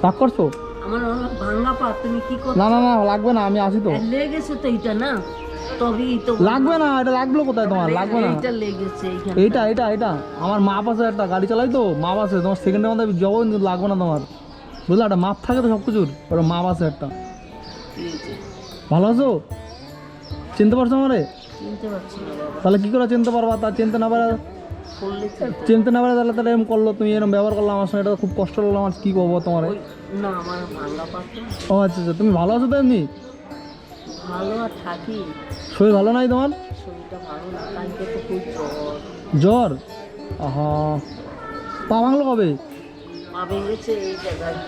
রাগ করছো? আমার ভাঙা পা, তুমি কি করছো? না না না লাগবে না, আমি আসি তো। লেগেছে তো এটা না, তবেই তো লাগবে না, এটা লাগলো কোথায় তোমার? লাগবে না, এটা লেগেছে এইখানে। এইটা এটা এটা আমার মাপ আছে, একটা গাড়ি চালাই তো মাপ আছে, তোমার সেকেন্ডের মধ্যে জব লাগবে না তোমার, বুঝলে? একটা মাপ থাকে তো সব কিছুর, ওটা মাপ আছে একটা। ভালো আছো? চিনতে পারছো আমারে? চিনতে পারছি না বাবা। তাহলে কি করে চিনতে পারবা? তা চিনতে না পারে, করলে চিনতে না পারে তাহলে তাহলে এরকম করলো, তুমি এরকম ব্যবহার করলো আমার সঙ্গে, এটা খুব কষ্ট লাগলো আমার, কি করবো তোমার? না, আমার ভাঙা পা তো। ও আচ্ছা আচ্ছা, তুমি ভালো আছো তো? এমনি ভালো আর থাকি, শরীর ভালো নাই তোমার? শরীরটা ভালো না, কালকে তো খুব জ্বর। জ্বর? আহা, পা ভাঙলো কবে? পা ভেঙেছে এই জায়গায়,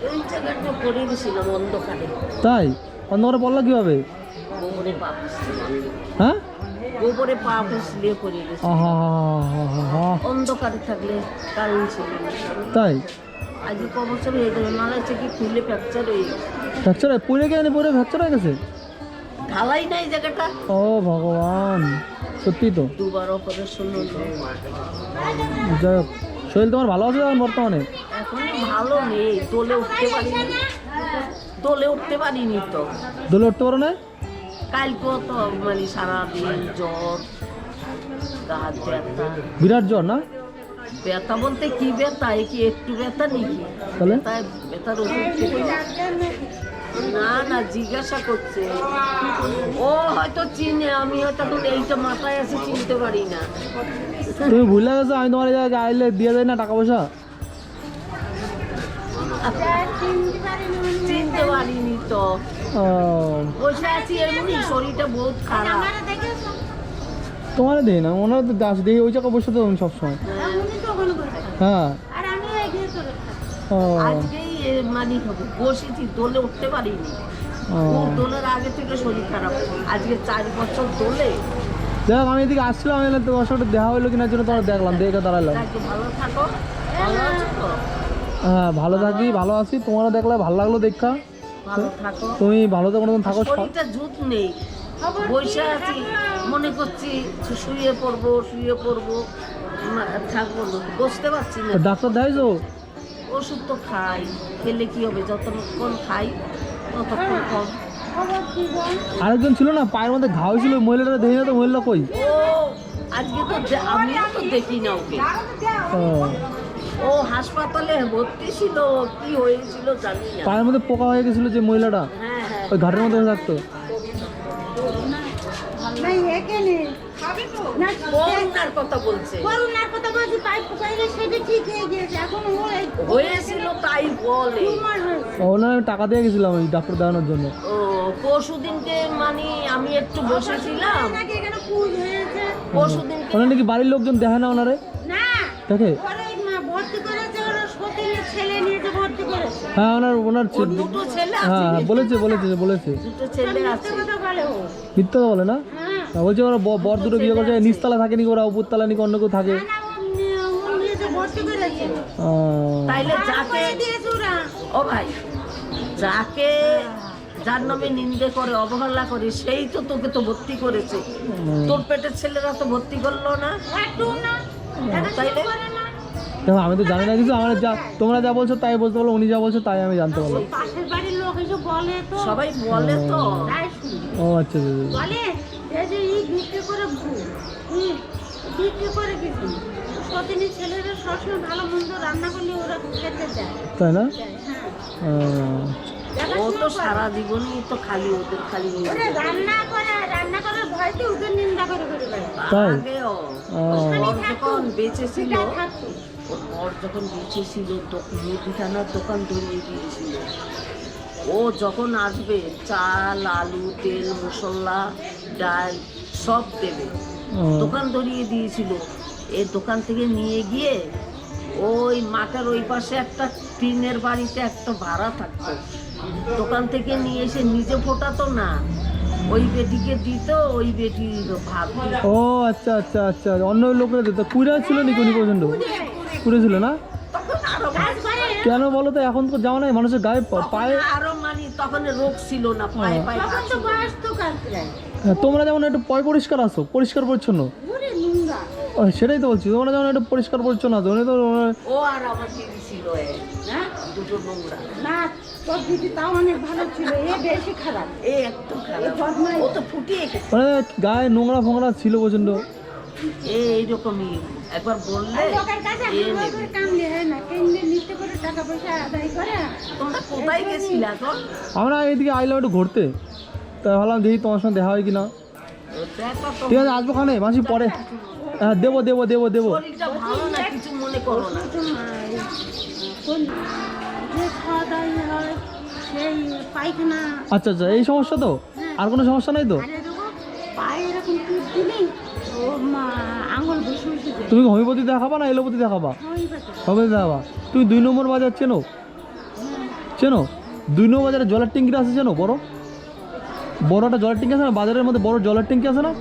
এই জায়গাটা পড়ে গেছিলাম অন্ধকারে। তাই? অন্ধকারে পড়লা কিভাবে? গোবরে পা ফুসলিয়ে, হ্যাঁ, গোবরে পা ফুসলিয়ে পড়ে গেছে। আহা, অন্ধকারে থাকলে কারেন্ট ছিল না। তাই? আজকে ক বছর হয়ে গেল, না লাগছে কি খুললে ফ্র্যাকচার হয়ে গেছে। ফ্র্যাকচার পড়ে গেছে, পড়ে ফ্র্যাকচার হয়ে গেছে? ঢালাই নাই জায়গাটা। ও ভগবান, সত্যি তো। দুবার অপারেশন হলো। যাই হোক, শরীর তোমার ভালো আছে এখন বর্তমানে? এখন ভালো নেই, দোলে উঠতে পারিনি, দোলে উঠতে পারিনি তো। দোলে উঠতে পারো না? কালকেও তো মানে সারাদিন জ্বর, গা হাত ব্যথা। বিরাট জ্বর না? ব্যথা বলতে কি ব্যথা, এ কি একটু ব্যথা নাকি? তাহলে ব্যথার ওষুধ খেতে না না জিজ্ঞাসা করছে, ও হয়তো চিনে, আমি হয়তো এখন এইটা মাথায় আছে চিনতে পারি না। তুমি ভুলে গেছো আমি তোমার এই জায়গায় আইলে দিয়ে দেয় না টাকা পয়সা? চিনতে পারিনি তো, ও, বসে আছি এমনি, শরীরটা বহুত খারাপ। তোমার দেই না মনে হয় তো, দেখি ওই জায়গায় বসে তো আমি সবসময়। হ্যাঁ, ও আজকেই মানে বসেছি, দোলে উঠতে পারিনি। ও। দোলের আগে থেকে শরীর খারাপ, আজকে 4 বছর দোলে। দেখ আমি এদিকে আসছিলাম, আমি তোমার সাথে দেখা হইলো কিনা জন্য তোমার দেখলাম, দেখে দাঁড়ালাম। যাকে ভালো থাকো, ভালো আছো তো? হ্যাঁ ভালো থাকি, ভালো আছি, তোমারও দেখলে ভালো লাগলো দেখা। ভালো থাকো, তুমি ভালো তো কোনোদিন থাকো। শরীরটা জুত নেই, বসে আছি, মনে করছি শুয়ে পড়বো শুয়ে পড়বো, থাকবো না, বসতে পারছি না। ডাক্তার দেখাইছো? ওষুধ তো খাই, খেলে কি হবে, যতক্ষণ খাই ততক্ষণ কম। আরেকজন ছিল না পায়ের মধ্যে ঘা হয়েছিল, মহিলাটা দেখি না তো, মহিলা কই? ও আজকে তো আমিও তো দেখি না ওকে। ও, ও হাসপাতালে ভর্তি ছিল, কি হয়েছিল জানি না। পায়ের মধ্যে পোকা হয়ে গেছিল যে মহিলাটা, হ্যাঁ হ্যাঁ, ওই ঘাটের মধ্যে থাকতো। করোনার কথা বলছে, হয়েছিল তাই বলে। ওনার আমি টাকা দিয়ে গেছিলাম ওই ডাক্তার দেখানোর জন্য। ও পরশুদিনকে মানে আমি একটু বসেছিলাম, পরশুদিনকে ওনার নাকি বাড়ির লোকজন দেখে না ওনারে? দেখে? হ্যাঁ ওনার ওনার ওর দুটো ছেলে আছে, হ্যাঁ বলেছে বলেছে বলেছে। দুটো ছেলে আছে। মিথ্যা তো বলে না? বলছে ওরা বর দুটো বিয়ে করছে, নিচতলা থাকে নাকি ওরা, উপরতলা নাকি অন্য কেউ থাকে। তাইলে যাকে, ও ভাই, যাকে যার নামে নিন্দে করে অবহেলা করে সেই তো তোকে তো ভর্তি করেছে, তোর পেটের ছেলেরা তো ভর্তি করলো না, তাইলে দেখো আমি তো জানি না কিছু, আমার যা তোমরা যা বলছো তাই বলতে পারলো, উনি যা বলছো তাই আমি জানতে পারলাম। সবাই বলে তো। ও আচ্ছা তাই না? ও তো সারা জীবনই তো খালি ওদের খালি তাই? ওর যখন বেঁচে ছিল, ওর যখন বেঁচে ছিল মুদিখানার দোকান ধরিয়ে দিয়েছিল। ও যখন আসবে চাল আলু তেল মশলা ডাল সব দেবে, দোকান ধরিয়ে দিয়েছিল। এই দোকান থেকে নিয়ে গিয়ে ওই মাঠের ওই পাশে একটা টিনের বাড়িতে একটা ভাড়া থাকতো, দোকান থেকে নিয়ে এসে নিজে ফোটাতো না, ওই বেটিকে দিত, ওই বেটি ভাত দিত। ও আচ্ছা আচ্ছা আচ্ছা, অন্য লোকেরা দিত। কুড়া ছিল নাকি উনি পর্যন্ত? কুড়ে ছিল না? কেন বলো তো, এখন তো যাও নাই মানুষের গায়ে পায়ে আরো মানে তখন রোগ ছিল না, পায়ে পায়ে তোমরা যেমন একটু পয় পরিষ্কার আসো, পরিষ্কার পরিচ্ছন্ন, সেটাই তো বলছি, তোমরা যেমন একটু পরিষ্কার পরিচ্ছন্ন আছো, উনি তো ও আর আমার দিদি ছিল দুটো নোংরা। না তোর দিদি তাও অনেক ভালো ছিল, এ বেশি খারাপ। এ একদম খারাপ, ও তো ফুটিয়ে গেছে। মানে গায়ে নোংরা ফোংরা ছিল প্রচন্ড। এইরকমই একবার বললে লোকের কাছে এ হাওয়া নেবে। করে কামড়ে হয় না, কেন্দ্রে নিতে করে টাকা পয়সা আদায় করে। তোমরা কোথায় গেছিলে এখন? আমরা এইদিকে আইলাম একটু ঘুরতে, তাই ভাবলাম দেখি তোমার সঙ্গে দেখা হয় কিনা। দেখো তো, ঠিক আছে, আসবো খানে মাসি পরে। হ্যাঁ দেবো দেবো দেবো দেবো। শরীরটা ভালো না, কিছু মনে করো না। যে খাওয়া দাওয়া হয় সেই পায়খানা, আচ্ছা আচ্ছা, এই সমস্যা তো, আর কোনো সমস্যা নাই তো? আরে দেখো পায়ে এরকম টিপ দিলেই ও আঙুল বসে বসে যায়। তুমি হোমিওপ্যাথি দেখাবা না এলোপ্যাথি দেখাবা? হোমিওপ্যাথি দেখাবা। তুমি 2 নম্বর বাজার চেনো? চেনো? 2 নম্বর বাজারে জলের ট্যাঙ্কিটা আছে, চেনো? বড় বড় একটা জলের ট্যাঙ্কি আছে না বাজারের মধ্যে, বড় জলের ট্যাঙ্কি আছে না?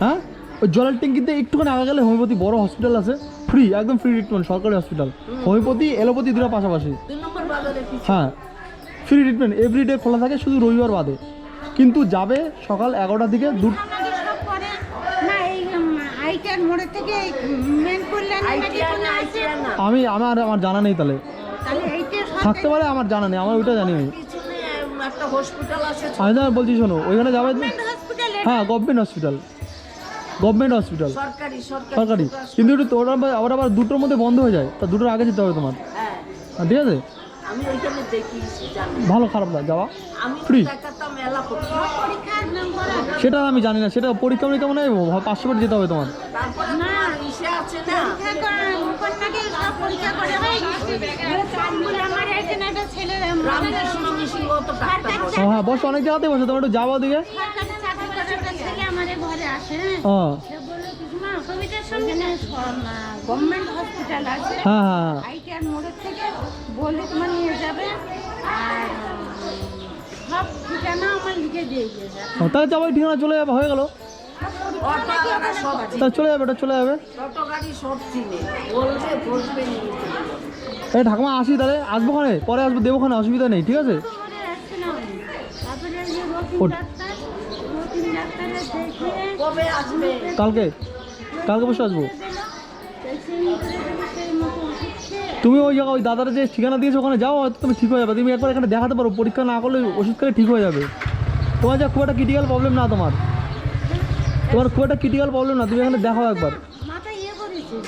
হ্যাঁ, ওই জলের ট্যাঙ্কিতে একটুখানি আগে গেলে হোমিওপ্যাথি বড় হসপিটাল আছে, ফ্রি, একদম ফ্রি ট্রিটমেন্ট, সরকারি হসপিটাল। হোমিওপ্যাথি এলোপ্যাথি দুটো পাশাপাশি। 2 নম্বর বাজারে পিছনে। হ্যাঁ, ফ্রি ট্রিটমেন্ট এভরিডে খোলা থাকে, শুধু রবিবার বাদে। কিন্তু যাবে সকাল 11টার দিকে। আমাদের সব করে না এই আইটার মোড়ে থেকে মেন কল্যাণ আইটিআর না, আইটিআর না, আমার জানা নেই, তাহলে তাহলে এইটা থাকতে পারে, আমার জানা নেই, আমার ওইটা জানি আমি। পিছনে একটা হসপিটাল আছে। আমি তো বলছি শোনো, ওইখানে যাবে। হসপিটালে হ্যাঁ, গভর্নমেন্ট হসপিটাল, গভর্নমেন্ট হসপিটাল, সরকারি সরকারি। কিন্তু একটু ওটা আবার 2টোর মধ্যে বন্ধ হয়ে যায়, তা 2টোর আগে যেতে হবে তোমার। হ্যাঁ, হ্যাঁ, ঠিক আছে, আমি ওইখানে দেখিয়েছি, জানি। ভালো খারাপ না যাওয়া আমি Free। দেখাতাম মেলা করতে। পরীক্ষার নাম করা সেটা আমি জানি না, সেটা পরীক্ষা নিতে মনে হয় 500 বারে যেতে হবে তোমার। তারপরে না ইসে আছে না, কন্যাকে সব পরীক্ষা করে হয়ে গেছে। আমার এখানে একটা ছেলে রামকৃষ্ণ মিশন তো ডাক্তার বসে। হ্যাঁ, বসে অনেক জায়গাতে বসে, তোমার একটু যাওয়া দিকে। সরকারি চাকরি করে একটা ছেলে আমার ঘরে আসে। হ্যাঁ সে বললো পিসমা কবিতার সঙ্গে গভর্নমেন্ট হসপিটাল আছে, হ্যাঁ হ্যাঁ আইটিআর মোড়ের থেকে বলে তোমার নিয়ে যাবে, আর সব ঠিকানা আমার লিখে দিয়ে গিয়েছে। হ্যাঁ, তাহলে যাবো, ঠিকানা চলে যাবে, হয়ে গেল। অটো গাড়ি সব চিনে, তা চলে যাবে, এটা চলে যাবে। অটো গাড়ি সব চিনে, বলবে বসবে নিয়ে চলে যাবে। এই ঠাকুমা আসি, তাহলে আসবো খানে, পরে আসবো, দেবো খানে, অসুবিধা নেই, ঠিক আছে। পরে আসছে না উনি। তারপরে এই যে রতিন ওঠ। ডাক্তারের দেখিয়ে কবে আসবে? কালকে বসে আসবো। সেই মতো ওষুধ খেয়ে তুমি ওই জায়গা, ওই দাদার যে ঠিকানা দিয়েছো ওখানে যাও, হয়তো তুমি ঠিক হয়ে যাবে। তুমি একবার এখানে দেখাতে পারো, পরীক্ষা না করলে ওষুধ খেলে ঠিক হয়ে যাবে। তোমার যা খুব একটা ক্রিটিক্যাল প্রবলেম না, তোমার খুব একটা ক্রিটিক্যাল প্রবলেম না, তুমি এখানে দেখাও একবার।